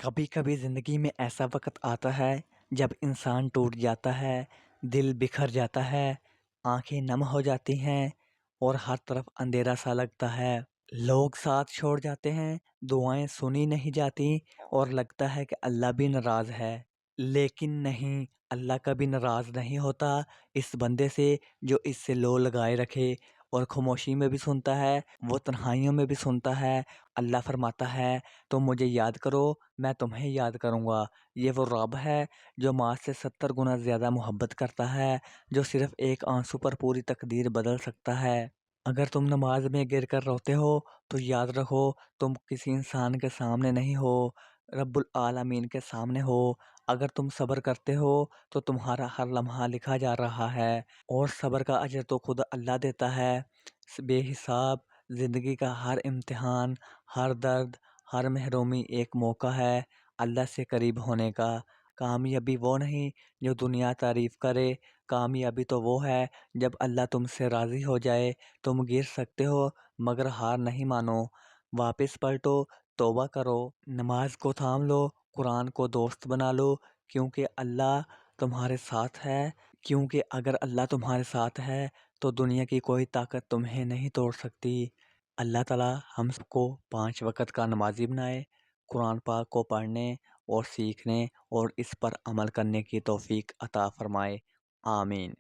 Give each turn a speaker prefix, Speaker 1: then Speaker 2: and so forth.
Speaker 1: کبھی کبھی زندگی میں ایسا وقت آتا ہے جب انسان ٹوٹ جاتا ہے، دل بکھر جاتا ہے، آنکھیں نم ہو جاتی ہیں اور ہر طرف اندھیرا سا لگتا ہے۔ لوگ ساتھ چھوڑ جاتے ہیں، دعائیں سنی نہیں جاتی اور لگتا ہے کہ اللہ بھی ناراض ہے۔ لیکن نہیں، اللہ کبھی ناراض نہیں ہوتا اس بندے سے جو اس سے لو لگائے رکھے اور خاموشی میں بھی سنتا ہے، وہ تنہائیوں میں بھی سنتا ہے۔ اللہ فرماتا ہے تم مجھے یاد کرو، میں تمہیں یاد کروں گا۔ یہ وہ رب ہے جو ماں سے 70 گنا زیادہ محبت کرتا ہے، جو صرف ایک آنسو پر پوری تقدیر بدل سکتا ہے۔ اگر تم نماز میں گر کر روتے ہو تو یاد رکھو تم کسی انسان کے سامنے نہیں ہو، رب العالمین کے سامنے ہو۔ اگر تم صبر کرتے ہو تو تمہارا ہر لمحہ لکھا جا رہا ہے، اور صبر کا اجر تو خود اللہ دیتا ہے۔ بے حساب زندگی کا ہر امتحان، ہر درد، ہر محرومی ایک موقع ہے اللہ سے قریب ہونے کا۔ کامیابی وہ نہیں جو دنیا تعریف کرے، کامیابی تو وہ ہے جب اللہ تم سے راضی ہو جائے۔ تم گر سکتے ہو مگر ہار نہیں مانو، واپس پلٹو، توبہ کرو، نماز کو تھام لو، قرآن کو دوست بنا لو، کیونکہ اللہ تمہارے ساتھ ہے۔ کیونکہ اگر اللہ تمہارے ساتھ ہے تو دنیا کی کوئی طاقت تمہیں نہیں توڑ سکتی۔ اللہ تعالیٰ ہم سب کو 5 وقت کا نمازی بنائے، قرآن پاک کو پڑھنے اور سیکھنے اور اس پر عمل کرنے کی توفیق عطا فرمائے۔ آمین۔